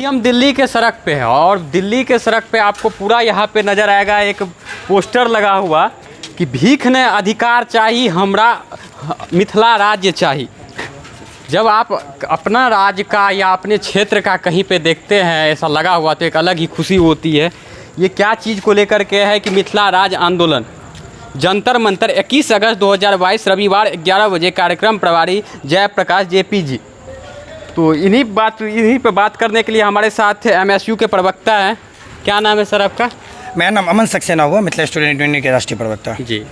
हम दिल्ली के सड़क पे है और दिल्ली के सड़क पे आपको पूरा यहाँ पे नज़र आएगा एक पोस्टर लगा हुआ कि भीख ने अधिकार चाहिए हमरा मिथिला राज्य चाहिए। जब आप अपना राज्य का या अपने क्षेत्र का कहीं पे देखते हैं ऐसा लगा हुआ तो एक अलग ही खुशी होती है। ये क्या चीज़ को लेकर के है कि मिथिला राज्य आंदोलन जंतर मंतर 21 अगस्त 2022 रविवार 11 बजे कार्यक्रम प्रभारी जयप्रकाश जेपी जी। तो इन्हीं पे बात करने के लिए हमारे साथ एमएसयू के प्रवक्ता हैं। क्या नाम है सर आपका? मेरा नाम अमन सक्सेना हुआ, मिथिला स्टूडेंट यूनियन के राष्ट्रीय प्रवक्ता जी।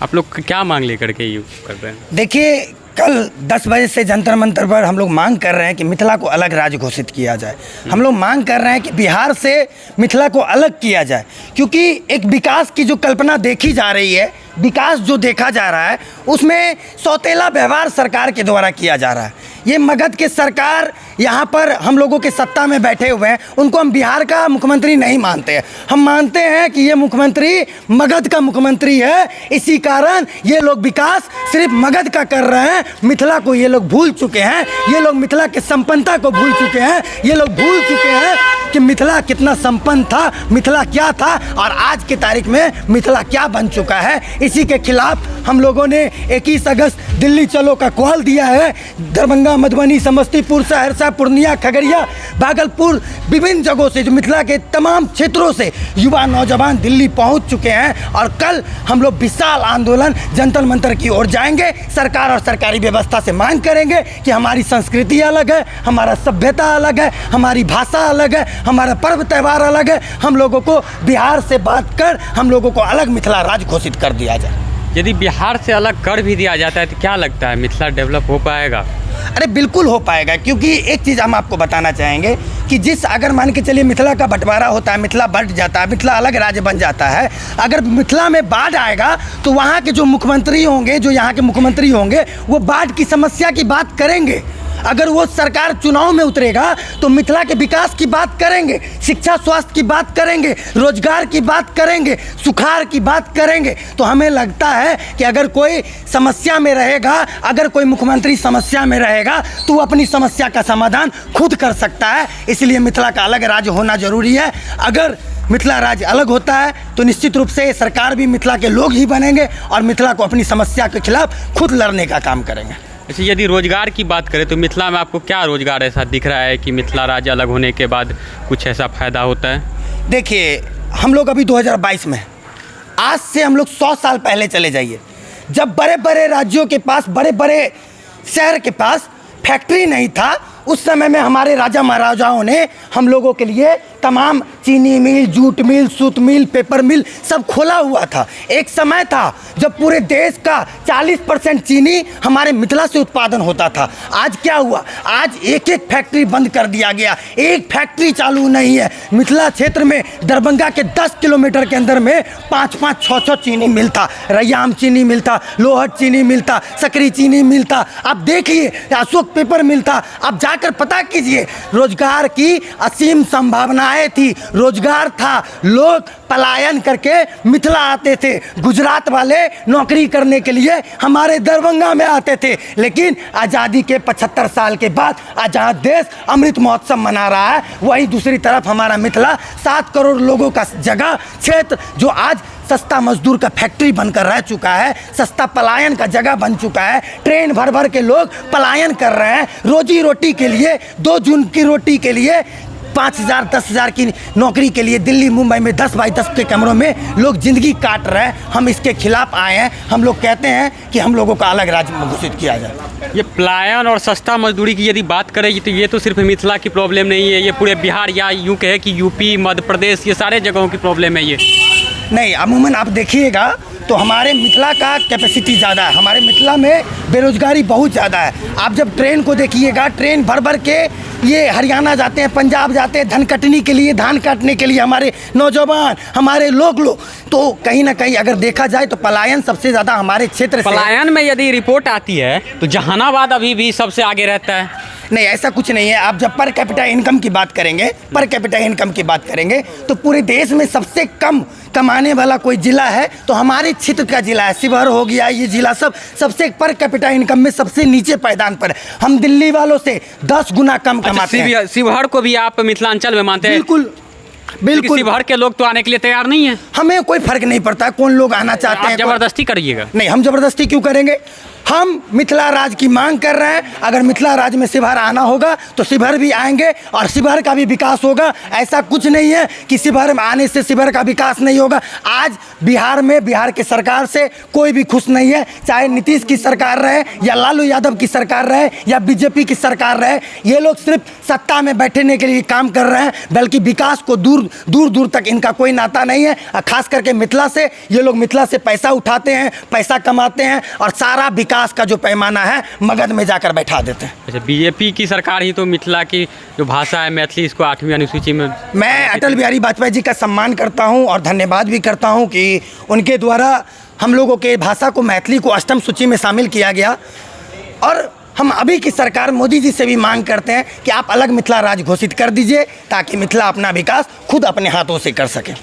आप लोग क्या मांग लेकर के ये कर रहे हैं? देखिए, कल 10 बजे से जंतर मंतर पर हम लोग मांग कर रहे हैं कि मिथिला को अलग राज्य घोषित किया जाए। हम लोग मांग कर रहे हैं कि बिहार से मिथिला को अलग किया जाए, क्योंकि एक विकास की जो कल्पना देखी जा रही है, विकास जो देखा जा रहा है, उसमें सौतेला व्यवहार सरकार के द्वारा किया जा रहा है। ये मगध के सरकार यहाँ पर हम लोगों के सत्ता में बैठे हुए हैं, उनको हम बिहार का मुख्यमंत्री नहीं मानते हैं। हम मानते हैं कि ये मुख्यमंत्री मगध का मुख्यमंत्री है। इसी कारण ये लोग विकास सिर्फ मगध का कर रहे हैं, मिथिला को ये लोग भूल चुके हैं। ये लोग मिथिला के संपन्नता को भूल चुके हैं। ये लोग भूल चुके हैं कि मिथिला कितना संपन्न था, मिथिला क्या था और आज की तारीख में मिथिला क्या बन चुका है। इसी के खिलाफ हम लोगों ने 21 अगस्त दिल्ली चलो का कॉल दिया है। दरभंगा, मधुबनी, समस्तीपुर, सहरसा, पूर्णिया, खगड़िया, भागलपुर, विभिन्न जगहों से जो मिथिला के तमाम क्षेत्रों से युवा नौजवान दिल्ली पहुंच चुके हैं और कल हम लोग विशाल आंदोलन जंतर मंतर की ओर जाएंगे। सरकार और सरकारी व्यवस्था से मांग करेंगे कि हमारी संस्कृति अलग है, हमारा सभ्यता अलग है, हमारी भाषा अलग है, हमारा पर्व त्यौहार अलग है। हम लोगों को बिहार से बात कर हम लोगों को अलग मिथिला राज्य घोषित कर दिया जाए। यदि बिहार से अलग कर भी दिया जाता है तो क्या लगता है मिथिला डेवलप हो पाएगा? अरे बिल्कुल हो पाएगा, क्योंकि एक चीज़ हम आपको बताना चाहेंगे कि जिस अगर मान के चलिए मिथिला का बंटवारा होता है, मिथिला बंट जाता है, मिथिला अलग राज्य बन जाता है, अगर मिथिला में बाढ़ आएगा तो वहाँ के जो मुख्यमंत्री होंगे, जो यहाँ के मुख्यमंत्री होंगे, वो बाढ़ की समस्या की बात करेंगे। अगर वो सरकार चुनाव में उतरेगा तो मिथिला के विकास की बात करेंगे, शिक्षा स्वास्थ्य की बात करेंगे, रोजगार की बात करेंगे, सुखाड़ की बात करेंगे। तो हमें लगता है कि अगर कोई समस्या में रहेगा, अगर कोई मुख्यमंत्री समस्या में रहेगा तो वो अपनी समस्या का समाधान खुद कर सकता है। इसलिए मिथिला का अलग राज्य होना जरूरी है। अगर मिथिला राज्य अलग होता है तो निश्चित रूप से सरकार भी मिथिला के लोग ही बनेंगे और मिथिला को अपनी समस्या के खिलाफ खुद लड़ने का काम करेंगे। अच्छा, यदि रोजगार की बात करें तो मिथिला में आपको क्या रोजगार ऐसा दिख रहा है कि मिथिला राज्य अलग होने के बाद कुछ ऐसा फ़ायदा होता है? देखिए, हम लोग अभी 2022 में, आज से हम लोग 100 साल पहले चले जाइए, जब बड़े बड़े राज्यों के पास, बड़े बड़े शहर के पास फैक्ट्री नहीं था, उस समय में हमारे राजा महाराजाओं ने हम लोगों के लिए तमाम चीनी मिल, जूट मिल, सूत मिल, पेपर मिल सब खोला हुआ था। एक समय था जब पूरे देश का 40% चीनी हमारे मिथिला से उत्पादन होता था। आज क्या हुआ? आज एक एक फैक्ट्री बंद कर दिया गया, एक फैक्ट्री चालू नहीं है। मिथिला क्षेत्र में दरभंगा के 10 किलोमीटर के अंदर में 5-5, 6-6 चीनी मिल था। रैयाम चीनी मिल था, लोहट चीनी मिल था, सकरी चीनी मिल था। आप देखिए, अशोक पेपर मिल था। आप जाकर पता कीजिए, रोजगार की असीम संभावनाएं थी, रोजगार था। लोग पलायन करके मिथिला आते थे। गुजरात वाले नौकरी करने के लिए हमारे दरभंगा में आते थे। लेकिन आज़ादी के 75 साल के बाद आज जहाँ देश अमृत महोत्सव मना रहा है, वहीं दूसरी तरफ हमारा मिथिला 7 करोड़ लोगों का जगह क्षेत्र जो आज सस्ता मजदूर का फैक्ट्री बनकर रह चुका है, सस्ता पलायन का जगह बन चुका है। ट्रेन भर भर के लोग पलायन कर रहे हैं रोजी रोटी के लिए, 2 जून की रोटी के लिए, 5,000 10,000 की नौकरी के लिए दिल्ली मुंबई में 10 बाई 10 के कमरों में लोग ज़िंदगी काट रहे हैं। हम इसके खिलाफ आए हैं। हम लोग कहते हैं कि हम लोगों का अलग राज्य में घोषित किया जाए। ये पलायन और सस्ता मजदूरी की यदि बात करें तो ये तो सिर्फ मिथिला की प्रॉब्लम नहीं है, ये पूरे बिहार या यूँ कहे कि यूपी, मध्य प्रदेश, ये सारे जगहों की प्रॉब्लम है ये। नहीं, अमूमन आप देखिएगा तो हमारे मिथिला का कैपेसिटी ज़्यादा है। हमारे मिथिला में बेरोजगारी बहुत ज़्यादा है। आप जब ट्रेन को देखिएगा, ट्रेन भर भर के ये हरियाणा जाते हैं, पंजाब जाते हैं धन कटनी के लिए, धान काटने के लिए हमारे नौजवान, हमारे लोग तो कहीं ना कहीं अगर देखा जाए तो पलायन सबसे ज़्यादा हमारे क्षेत्र से। पलायन में यदि रिपोर्ट आती है तो जहानाबाद अभी भी सबसे आगे रहता है। नहीं, ऐसा कुछ नहीं है। आप जब पर कैपिटा इनकम की बात करेंगे, पर कैपिटा इनकम की बात करेंगे, तो पूरे देश में सबसे कम कमाने वाला कोई जिला है तो हमारे क्षेत्र का जिला है। शिवहर हो गया, ये जिला सबसे पर कैपिटा इनकम में सबसे नीचे पायदान पर है। हम दिल्ली वालों से 10 गुना कम कमाते हैं। शिवहर को भी आप मिथिलांचल में मानते हैं? बिल्कुल बिल्कुल। शिवहर के लोग तो आने के लिए तैयार नहीं है। हमें कोई फर्क नहीं पड़ता कौन लोग आना चाहते हैं। जबरदस्ती करिएगा? नहीं, हम जबरदस्ती क्यों करेंगे? हम मिथिला राज की मांग कर रहे हैं। अगर मिथिला राज में शिवहर आना होगा तो शिवहर भी आएंगे और शिवहर का भी विकास होगा। ऐसा कुछ नहीं है कि शिवहर में आने से शिवहर का विकास नहीं होगा। आज बिहार में बिहार की सरकार से कोई भी खुश नहीं है, चाहे नीतीश की सरकार रहे या लालू यादव की सरकार रहे या बीजेपी की सरकार रहे। ये लोग सिर्फ सत्ता में बैठने के लिए काम कर रहे हैं, बल्कि विकास को दूर दूर तक इनका कोई नाता नहीं है। खास करके मिथिला से, ये लोग मिथिला से पैसा उठाते हैं, पैसा कमाते हैं और सारा विकास का जो पैमाना है मगध में जाकर बैठा देते हैं। अच्छा, बीजेपी की सरकार ही तो मिथिला की जो भाषा है मैथिली, इसको 8वीं अनुसूची में। मैं अटल बिहारी वाजपेयी जी का सम्मान करता हूं और धन्यवाद भी करता हूं कि उनके द्वारा हम लोगों के भाषा को, मैथिली को 8वीं सूची में शामिल किया गया। और हम अभी की सरकार मोदी जी से भी मांग करते हैं कि आप अलग मिथिला राज घोषित कर दीजिए ताकि मिथिला अपना विकास खुद अपने हाथों से कर सके।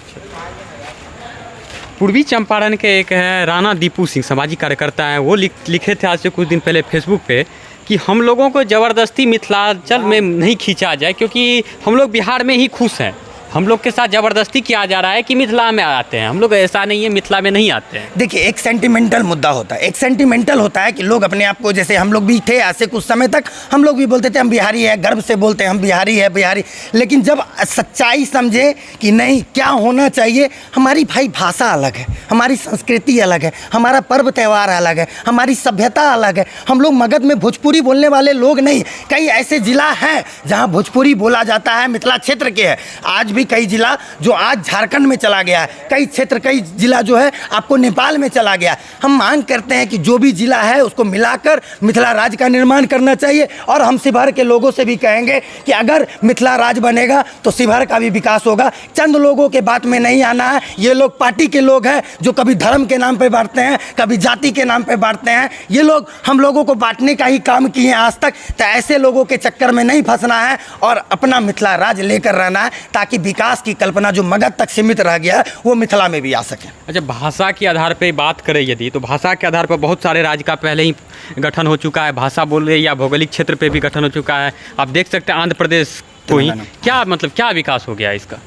पूर्वी चंपारण के एक है राणा दीपू सिंह, सामाजिक कार्यकर्ता हैं, वो लिखे थे आज से कुछ दिन पहले फेसबुक पे कि हम लोगों को ज़बरदस्ती मिथिलांचल में नहीं खींचा जाए क्योंकि हम लोग बिहार में ही खुश हैं। हम लोग के साथ ज़बरदस्ती किया जा रहा है कि मिथिला में आते हैं। हम लोग ऐसा नहीं है, मिथिला में नहीं आते हैं। देखिए, एक सेंटिमेंटल मुद्दा होता है। एक सेंटिमेंटल होता है कि लोग अपने आप को, जैसे हम लोग भी थे ऐसे कुछ समय तक, हम लोग भी बोलते थे हम बिहारी है, गर्व से बोलते हैं हम बिहारी है, बिहारी। लेकिन जब सच्चाई समझे कि नहीं क्या होना चाहिए, हमारी भाई भाषा अलग है, हमारी संस्कृति अलग है, हमारा पर्व त्यौहार अलग है, हमारी सभ्यता अलग है। हम लोग मगध में भोजपुरी बोलने वाले लोग नहीं। कई ऐसे जिला हैं जहाँ भोजपुरी बोला जाता है, मिथिला क्षेत्र के है। आज कई जिला जो आज झारखंड में चला गया है, कई क्षेत्र, कई जिला जो है आपको नेपाल में चला गया। हम मांग करते हैं कि जो भी जिला है उसको मिलाकर मिथिला राज का निर्माण करना चाहिए। और हम शिवहर के लोगों से भी कहेंगे कि अगर मिथिला राज बनेगा तो शिवहर का भी विकास होगा। चंद लोगों के बात में नहीं आना है। ये लोग पार्टी के लोग हैं जो कभी धर्म के नाम पर बांटते हैं, कभी जाति के नाम पर बांटते हैं। ये लोग हम लोगों को बांटने का ही काम किए हैं आज तक। तो ऐसे लोगों के चक्कर में नहीं फंसना है और अपना मिथिला राज लेकर रहना है ताकि विकास की कल्पना जो मगध तक सीमित रह गया है वो मिथिला में भी आ सके। अच्छा, भाषा के आधार पे बात करें यदि, तो भाषा के आधार पर बहुत सारे राज्य का पहले ही गठन हो चुका है। भाषा बोले या भौगोलिक क्षेत्र पे भी गठन हो चुका है। आप देख सकते हैं आंध्र प्रदेश को ही क्या मतलब क्या विकास हो गया इसका।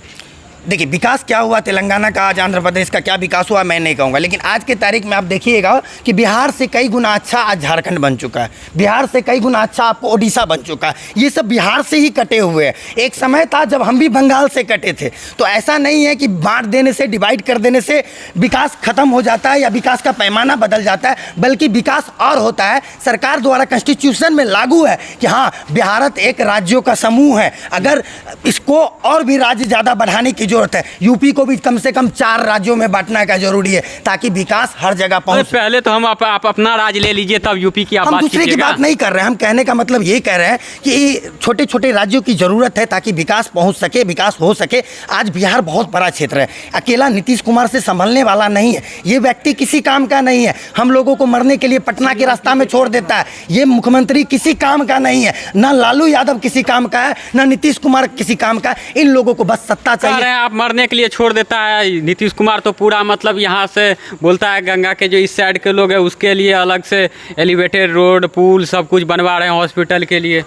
देखिए, विकास क्या हुआ तेलंगाना का, आज आंध्र प्रदेश का क्या विकास हुआ मैं नहीं कहूँगा। लेकिन आज के तारीख में आप देखिएगा कि बिहार से कई गुना अच्छा आज झारखंड बन चुका है, बिहार से कई गुना अच्छा आपको ओडिशा बन चुका है। ये सब बिहार से ही कटे हुए हैं। एक समय था जब हम भी बंगाल से कटे थे। तो ऐसा नहीं है कि बांट देने से, डिवाइड कर देने से विकास खत्म हो जाता है या विकास का पैमाना बदल जाता है, बल्कि विकास और होता है। सरकार द्वारा कॉन्स्टिट्यूशन में लागू है कि हाँ, भारत एक राज्यों का समूह है। अगर इसको और भी राज्य ज़्यादा बढ़ाने की जरूरत है, यूपी को भी कम से कम 4 राज्यों में बांटना का जरूरी है ताकि विकास हर जगह पहुंचे। पहले तो हम आप अपना राज्य ले लीजिए, तब यूपी की आप हम बात दूसरे की बात नहीं कर रहे हैं। हम कहने का मतलब ये कह रहे हैं कि छोटे छोटे राज्यों की जरूरत है ताकि विकास पहुंच सके, विकास हो सके। आज बिहार बहुत बड़ा क्षेत्र है, अकेला नीतीश कुमार से संभलने वाला नहीं है। ये व्यक्ति किसी काम का नहीं है। हम लोगों को मरने के लिए पटना के रास्ता में छोड़ देता है। ये मुख्यमंत्री किसी काम का नहीं है, ना लालू यादव किसी काम का है, ना नीतीश कुमार किसी काम का है। इन लोगों को बस सत्ता चाहिए। आप मरने के लिए छोड़ देता है। नीतीश कुमार तो पूरा मतलब यहाँ से बोलता है गंगा के जो इस साइड के लोग हैं उसके लिए अलग से एलिवेटेड रोड, पुल सब कुछ बनवा रहे हैं हॉस्पिटल के लिए।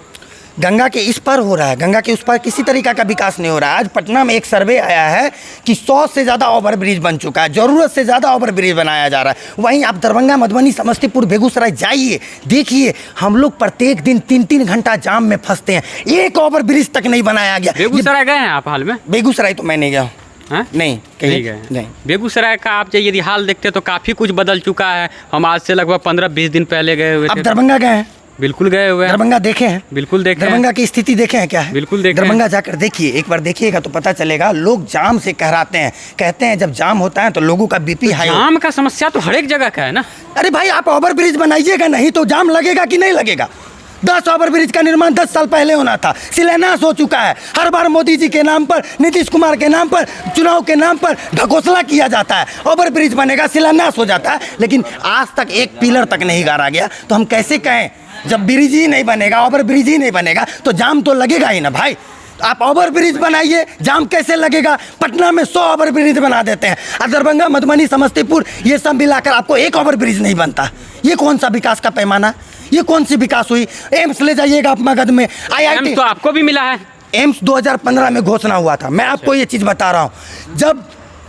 गंगा के इस पर हो रहा है, गंगा के उस पर किसी तरीका का विकास नहीं हो रहा है। आज पटना में एक सर्वे आया है कि 100 से ज़्यादा ओवरब्रिज बन चुका है, ज़रूरत से ज़्यादा ओवरब्रिज बनाया जा रहा है। वहीं आप दरभंगा, मधुबनी, समस्तीपुर, बेगूसराय जाइए, देखिए हम लोग प्रत्येक दिन 3-3 घंटा जाम में फंसते हैं। एक ओवरब्रिज तक नहीं बनाया गया। बेगूसराय गए हैं आप हाल में? बेगूसराय तो मैं नहीं गया। नहीं, कहीं गए नहीं। बेगूसराय का आप यदि हाल देखते तो काफ़ी कुछ बदल चुका है। हम आज से लगभग 15-20 दिन पहले गए हुए थे। आप दरभंगा गए हैं? बिल्कुल गए हुए हैं। दरभंगा देखे हैं? बिल्कुल देखे। दरभंगा की स्थिति देखे हैं क्या है? बिल्कुल देखे। दरभंगा जाकर देखिए, एक बार देखिएगा तो पता चलेगा। लोग जाम से कहराते हैं, कहते हैं जब जाम होता है तो लोगों का बीपी हाई। जाम का समस्या तो हर एक जगह का है ना। अरे भाई, आप ओवरब्रिज बनाइएगा नहीं तो जाम लगेगा कि नहीं लगेगा? 10 ओवरब्रिज का निर्माण 10 साल पहले होना था, शिलान्यास हो चुका है। हर बार मोदी जी के नाम पर, नीतीश कुमार के नाम पर, चुनाव के नाम पर ढकोसला किया जाता है। ओवरब्रिज बनेगा, शिलान्यास हो जाता है, लेकिन आज तक एक पिलर तक नहीं गाड़ा गया। तो हम कैसे कहें जब ब्रिज ही नहीं बनेगा, ओवर ब्रिज ही नहीं बनेगा तो जाम तो लगेगा ही ना भाई। आप ओवर ब्रिज बनाइए, जाम कैसे लगेगा? पटना में 100 ओवर ब्रिज बना देते हैं और दरभंगा, मधुबनी, समस्तीपुर ये सब मिलाकर आपको एक ओवर ब्रिज नहीं बनता। ये कौन सा विकास का पैमाना? ये कौन सी विकास हुई? एम्स ले जाइएगा आप मगध में, IIT तो आपको भी मिला है। एम्स 2015 में घोषणा हुआ था। मैं आपको ये चीज़ बता रहा हूँ, जब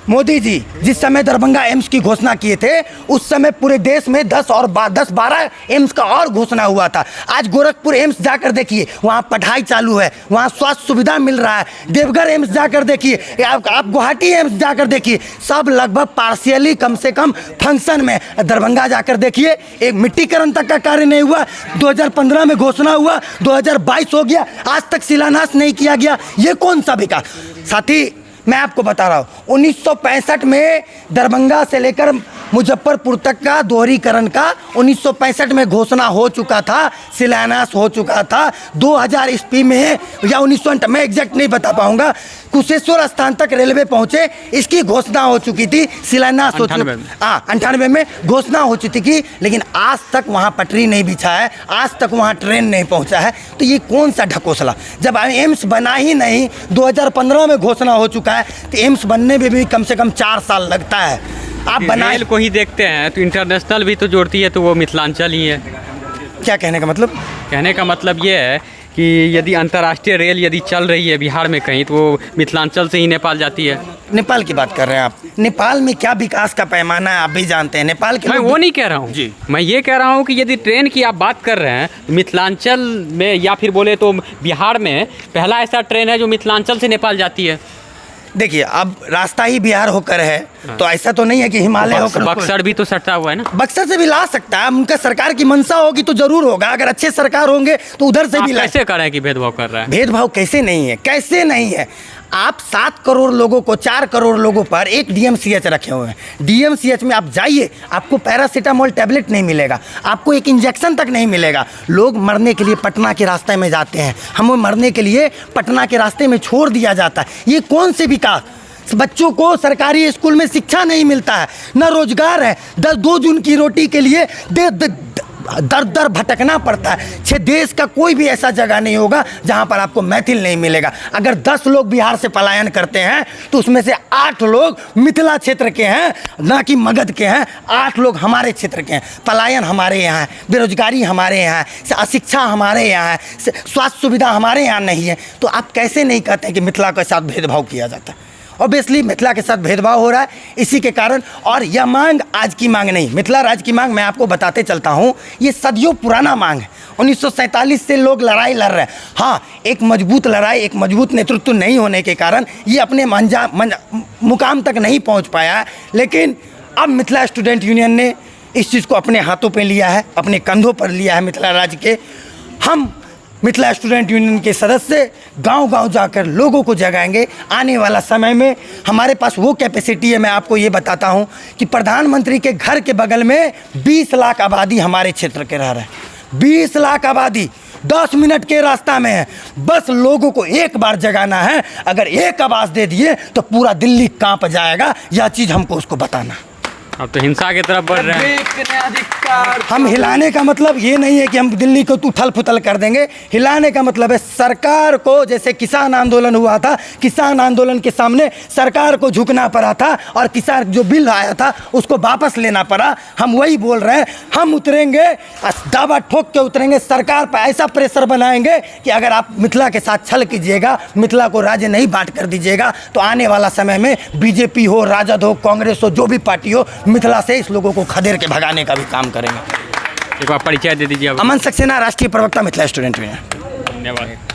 मोदी जी जिस समय दरभंगा एम्स की घोषणा किए थे उस समय पूरे देश में 10-12 एम्स का और घोषणा हुआ था। आज गोरखपुर एम्स जाकर देखिए, वहाँ पढ़ाई चालू है, वहाँ स्वास्थ्य सुविधा मिल रहा है। देवघर एम्स जाकर देखिए, आप गुवाहाटी एम्स जाकर देखिए, सब लगभग पार्शियली कम से कम फंक्शन में। दरभंगा जाकर देखिए, एक मिट्टीकरण तक का कार्य नहीं हुआ। 2015 में घोषणा हुआ, 2022 हो गया, आज तक शिलान्यास नहीं किया गया। ये कौन सा विकास? साथी मैं आपको बता रहा हूँ, 1965 में दरभंगा से लेकर मुजफ्फरपुर तक का दोहरीकरण का 1965 में घोषणा हो चुका था, शिलान्यास हो चुका था। 2000 ईस्वी में या 1900, मैं एग्जैक्ट नहीं बता पाऊंगा, कुशेश्वर स्थान तक रेलवे पहुंचे, इसकी घोषणा हो चुकी थी, शिलान्यास हो चुका। 98 में घोषणा हो चुकी थी, लेकिन आज तक वहाँ पटरी नहीं बिछा है, आज तक वहाँ ट्रेन नहीं पहुँचा है। तो ये कौन सा ढकोसला? जब एम्स बना ही नहीं, 2015 में घोषणा हो चुका है, तो एम्स बनने में भी कम से कम 4 साल लगता है। आप रेल को ही देखते हैं तो इंटरनेशनल भी तो जोड़ती है, तो वो मिथिलांचल ही है। क्या कहने का मतलब? कहने का मतलब ये है कि यदि अंतर्राष्ट्रीय रेल यदि चल रही है बिहार में कहीं, तो वो मिथिलांचल से ही नेपाल जाती है। नेपाल की बात कर रहे हैं आप? नेपाल में क्या विकास का पैमाना है आप भी जानते हैं। नेपाल के मैं वो नहीं कह रहा हूँ जी, मैं ये कह रहा हूँ कि यदि ट्रेन की आप बात कर रहे हैं तो मिथिलांचल में, या फिर बोले तो बिहार में पहला ऐसा ट्रेन है जो मिथिलांचल से नेपाल जाती है। देखिए, अब रास्ता ही बिहार होकर है, तो ऐसा तो नहीं है कि हिमालय होकर। बक्सर भी तो सटा हुआ है ना। बक्सर से भी ला सकता है, उनका सरकार की मंशा होगी तो जरूर होगा। अगर अच्छे सरकार होंगे तो उधर से भी ला। कैसे कर रहे हैं कि भेदभाव कर रहा है? भेदभाव कैसे नहीं है, कैसे नहीं है? आप 7 करोड़ लोगों को, 4 करोड़ लोगों पर एक DMCH रखे हुए हैं। DMCH में आप जाइए, आपको पैरासीटामोल टैबलेट नहीं मिलेगा, आपको एक इंजेक्शन तक नहीं मिलेगा। लोग मरने के लिए पटना के रास्ते में जाते हैं, हमें मरने के लिए पटना के रास्ते में छोड़ दिया जाता है। ये कौन से विकास? बच्चों को सरकारी स्कूल में शिक्षा नहीं मिलता है, न रोजगार है। 2 जून की रोटी के लिए दर दर भटकना पड़ता है। देश का कोई भी ऐसा जगह नहीं होगा जहां पर आपको मैथिल नहीं मिलेगा। अगर 10 लोग बिहार से पलायन करते हैं तो उसमें से 8 लोग मिथिला क्षेत्र के हैं, ना कि मगध के हैं। 8 लोग हमारे क्षेत्र के हैं। पलायन हमारे यहाँ है, बेरोजगारी हमारे यहाँ है, अशिक्षा हमारे यहाँ है, स्वास्थ्य सुविधा हमारे यहाँ नहीं है। तो आप कैसे नहीं कहते हैं कि मिथिला के साथ भेदभाव किया जाता है? ऑब्वियसली मिथिला के साथ भेदभाव हो रहा है इसी के कारण। और यह मांग आज की मांग नहीं, मिथिला राज्य की मांग मैं आपको बताते चलता हूँ, ये सदियों पुराना मांग है। 1947 से लोग लड़ाई लड़ रहे हैं। हाँ, एक मजबूत लड़ाई, एक मजबूत नेतृत्व नहीं होने के कारण ये अपने मुकाम तक नहीं पहुँच पाया है। लेकिन अब मिथिला स्टूडेंट यूनियन ने इस चीज़ को अपने हाथों पर लिया है, अपने कंधों पर लिया है। मिथिला राज्य के हम मिथिला स्टूडेंट यूनियन के सदस्य गांव-गांव जाकर लोगों को जगाएंगे। आने वाला समय में हमारे पास वो कैपेसिटी है। मैं आपको ये बताता हूँ कि प्रधानमंत्री के घर के बगल में 20 लाख आबादी हमारे क्षेत्र के रह रहे हैं। 20 लाख आबादी 10 मिनट के रास्ता में है। बस लोगों को एक बार जगाना है। अगर एक आवाज़ दे दिए तो पूरा दिल्ली कांप जाएगा। यह चीज़ हमको उसको बताना। अब तो हिंसा की तरफ बढ़ रहे हैं। हम हिलाने का मतलब ये नहीं है कि हम दिल्ली को उथल पुथल कर देंगे। हिलाने का मतलब है सरकार को, जैसे किसान आंदोलन हुआ था, किसान आंदोलन के सामने सरकार को झुकना पड़ा था और किसान जो बिल आया था उसको वापस लेना पड़ा। हम वही बोल रहे हैं, हम उतरेंगे, दावा ठोक के उतरेंगे। सरकार पर ऐसा प्रेशर बनाएंगे कि अगर आप मिथिला के साथ छल कीजिएगा, मिथिला को राज्य नहीं बांट कर दीजिएगा, तो आने वाला समय में बीजेपी हो, राजद हो, कांग्रेस हो, जो भी पार्टी हो, मिथिला से इस लोगों को खदेड़ के भगाने का भी काम करेंगे। एक बार परिचय दे दीजिए। अमन सक्सेना, राष्ट्रीय प्रवक्ता, मिथिला स्टूडेंट यूनियन। धन्यवाद।